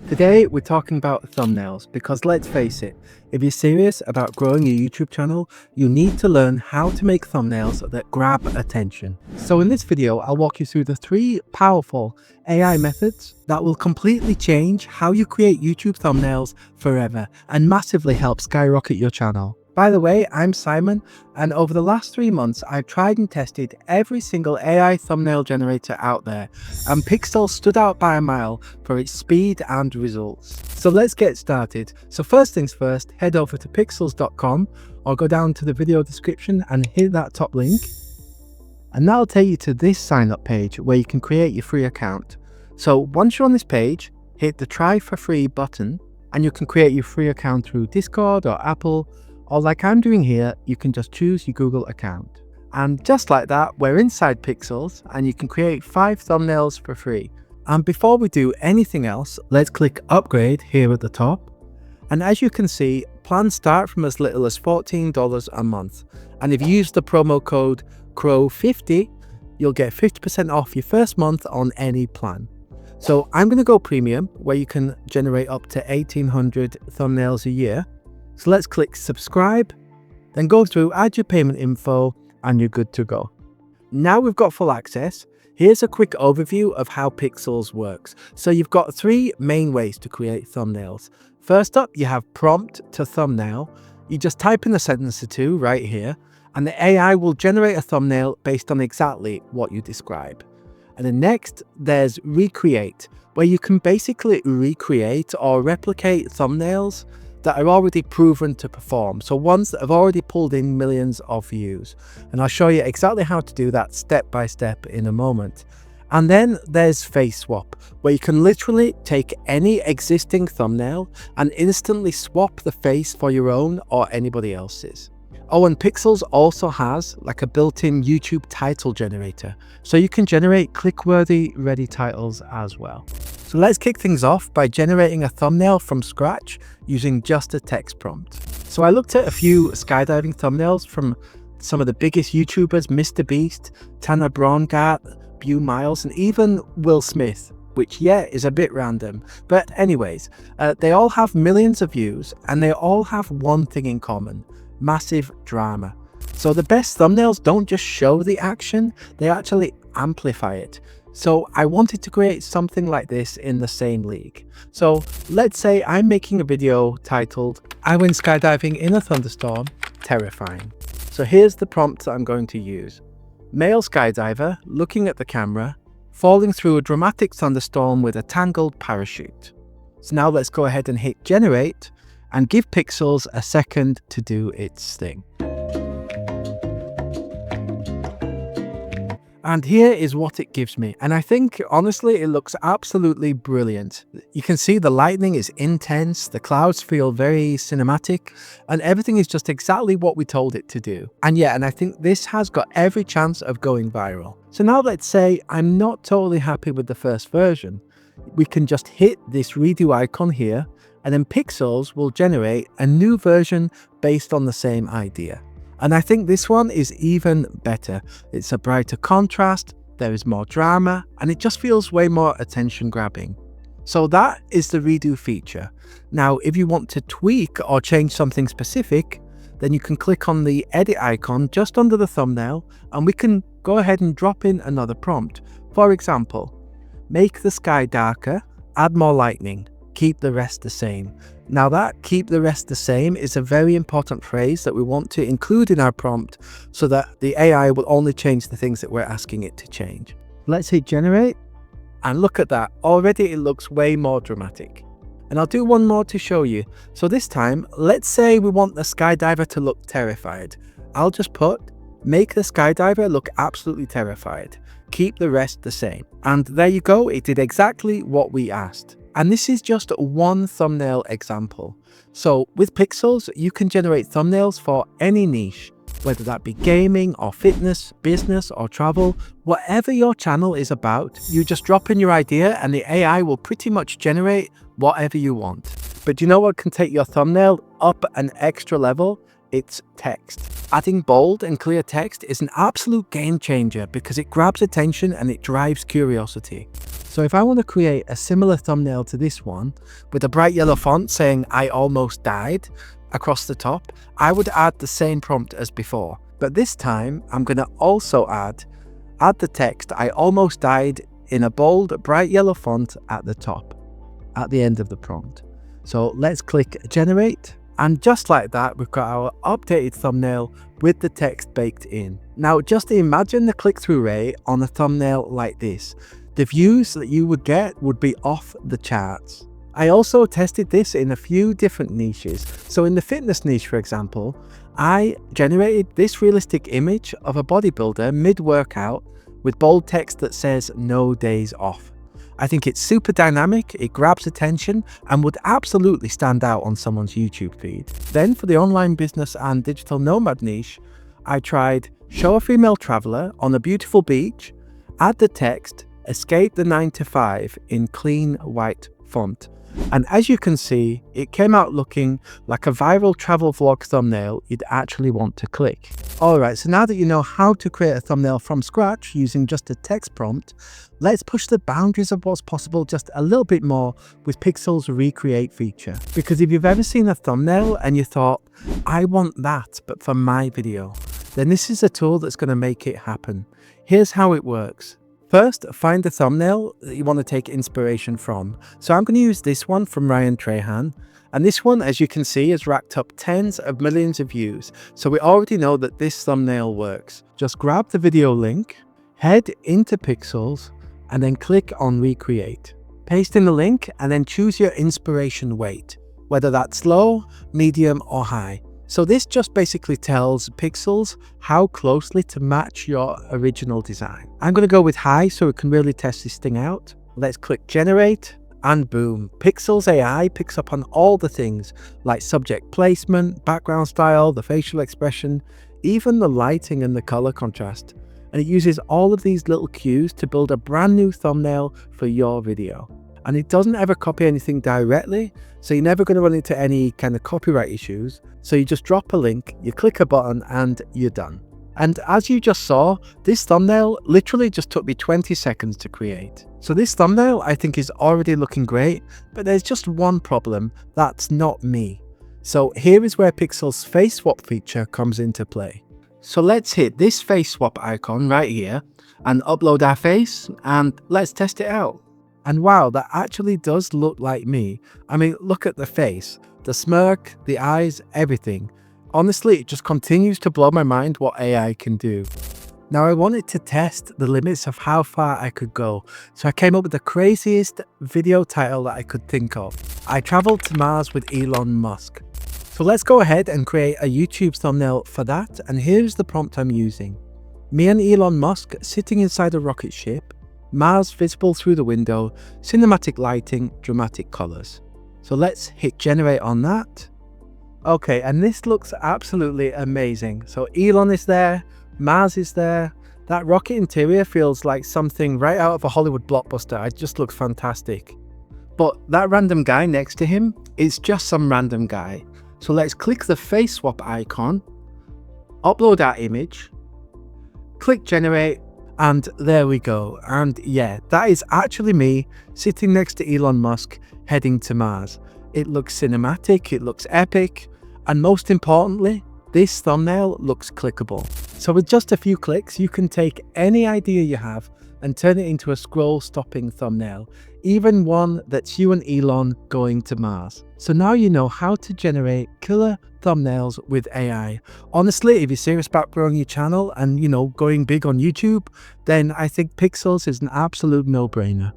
Today we're talking about thumbnails because let's face it, if you're serious about growing your YouTube channel, you need to learn how to make thumbnails that grab attention. So in this video, I'll walk you through the 3 powerful AI methods that will completely change how you create YouTube thumbnails forever and massively help skyrocket your channel. By the way, I'm Simon, and over the last 3 months, I've tried and tested every single AI thumbnail generator out there, and Pikzels stood out by a mile for its speed and results. So let's get started. So first things first, head over to pikzels.com or go down to the video description and hit that top link. And that'll take you to this sign up page where you can create your free account. So once you're on this page, hit the try for free button and you can create your free account through Discord or Apple, or like I'm doing here, you can just choose your Google account. And just like that, we're inside Pikzels and you can create 5 thumbnails for free. And before we do anything else, let's click upgrade here at the top. And as you can see, plans start from as little as $14 a month. And if you use the promo code CROW50, you'll get 50% off your first month on any plan. So I'm going to go premium, where you can generate up to 1,800 thumbnails a year. So let's click subscribe, then go through, add your payment info, and you're good to go. Now we've got full access. Here's a quick overview of how Pikzels works. So you've got 3 main ways to create thumbnails. First up, you have prompt to thumbnail. You just type in a sentence or 2 right here, and the AI will generate a thumbnail based on exactly what you describe. And then next, there's recreate, where you can basically recreate or replicate thumbnails that are already proven to perform, so ones that have already pulled in millions of views. And I'll show you exactly how to do that step by step in a moment. And then there's face swap, where you can literally take any existing thumbnail and instantly swap the face for your own or anybody else's. Oh, and Pikzels also has like a built-in YouTube title generator, so you can generate click-worthy ready titles as well. So let's kick things off by generating a thumbnail from scratch using just a text prompt. So I looked at a few skydiving thumbnails from some of the biggest YouTubers, Mr. Beast, Tanner Braungart, Bew Miles, and even Will Smith, which is a bit random. But anyways, they all have millions of views and they all have one thing in common: massive drama. So the best thumbnails don't just show the action, they actually amplify it. So I wanted to create something like this in the same league. So let's say I'm making a video titled, "I went skydiving in a thunderstorm, terrifying." So here's the prompt that I'm going to use. Male skydiver looking at the camera, falling through a dramatic thunderstorm with a tangled parachute. So now let's go ahead and hit generate and give Pikzels a second to do its thing. And here is what it gives me. And I think, honestly, it looks absolutely brilliant. You can see the lightning is intense, the clouds feel very cinematic, and everything is just exactly what we told it to do. And I think this has got every chance of going viral. So now let's say I'm not totally happy with the first version. We can just hit this redo icon here, and then Pikzels will generate a new version based on the same idea. And I think this one is even better. It's a brighter contrast, there is more drama, and it just feels way more attention grabbing. So that is the redo feature. Now, if you want to tweak or change something specific, then you can click on the edit icon just under the thumbnail, and we can go ahead and drop in another prompt. For example, make the sky darker, add more lightning, keep the rest the same. Now that "keep the rest the same" is a very important phrase that we want to include in our prompt so that the AI will only change the things that we're asking it to change. Let's hit generate, and look at that, already it looks way more dramatic. And I'll do one more to show you. So this time, let's say we want the skydiver to look terrified. I'll just put, make the skydiver look absolutely terrified, keep the rest the same. And there you go, it did exactly what we asked. And this is just one thumbnail example. So with Pikzels, you can generate thumbnails for any niche, whether that be gaming or fitness, business or travel. Whatever your channel is about, you just drop in your idea and the AI will pretty much generate whatever you want. But you know what can take your thumbnail up an extra level? it's text. Adding bold and clear text is an absolute game changer because it grabs attention and it drives curiosity. So if I want to create a similar thumbnail to this one with a bright yellow font saying "I almost died" across the top, I would add the same prompt as before. But this time I'm going to also add the text "I almost died" in a bold bright yellow font at the top, at the end of the prompt. So let's click generate. And just like that, we've got our updated thumbnail with the text baked in. Now just imagine the click-through rate on a thumbnail like this. The views that you would get would be off the charts. I also tested this in a few different niches. So in the fitness niche, for example, I generated this realistic image of a bodybuilder mid-workout with bold text that says "no days off." I think it's super dynamic, it grabs attention, and would absolutely stand out on someone's YouTube feed. Then for the online business and digital nomad niche, I tried show a female traveler on a beautiful beach, add the text, escape the 9 to 5 in clean white font. And as you can see, it came out looking like a viral travel vlog thumbnail you'd actually want to click. Alright, so now that you know how to create a thumbnail from scratch using just a text prompt, let's push the boundaries of what's possible just a little bit more with Pikzels' Recreate feature. Because if you've ever seen a thumbnail and you thought, "I want that, but for my video," then this is a tool that's going to make it happen. Here's how it works. First, find the thumbnail that you want to take inspiration from. So I'm going to use this one from Ryan Trahan. And this one, as you can see, has racked up tens of millions of views. So we already know that this thumbnail works. Just grab the video link, head into Pikzels, and then click on Recreate. Paste in the link and then choose your inspiration weight, whether that's low, medium, or high. So this just basically tells Pikzels how closely to match your original design. I'm going to go with high so we can really test this thing out. Let's click generate and boom, Pikzels AI picks up on all the things like subject placement, background style, the facial expression, even the lighting and the color contrast. And it uses all of these little cues to build a brand new thumbnail for your video. And it doesn't ever copy anything directly, so you're never going to run into any kind of copyright issues. So you just drop a link, you click a button, and you're done. And as you just saw, this thumbnail literally just took me 20 seconds to create. So this thumbnail I think is already looking great, but there's just one problem: that's not me. So here is where Pikzels' face swap feature comes into play. So let's hit this face swap icon right here and upload our face, and let's test it out. And wow, that actually does look like me. I mean, look at the face, the smirk, the eyes, everything. Honestly, it just continues to blow my mind what AI can do. Now I wanted to test the limits of how far I could go, so I came up with the craziest video title that I could think of. I traveled to Mars with Elon Musk. So let's go ahead and create a YouTube thumbnail for that, and here's the prompt I'm using. Me and Elon Musk sitting inside a rocket ship, Mars visible through the window, cinematic lighting, dramatic colors. So let's hit generate on that. Okay, and this looks absolutely amazing. So Elon is there, Mars is there. That rocket interior feels like something right out of a Hollywood blockbuster. It just looks fantastic. But that random guy next to him is just some random guy. So let's click the face swap icon, upload our image, click generate, and there we go. And yeah, that is actually me sitting next to Elon Musk heading to Mars. It looks cinematic, it looks epic, and most importantly, this thumbnail looks clickable. So with just a few clicks, you can take any idea you have and turn it into a scroll-stopping thumbnail, even one that's you and Elon going to Mars. So now you know how to generate killer thumbnails with AI. Honestly, if you're serious about growing your channel and, going big on YouTube, then I think Pikzels is an absolute no-brainer.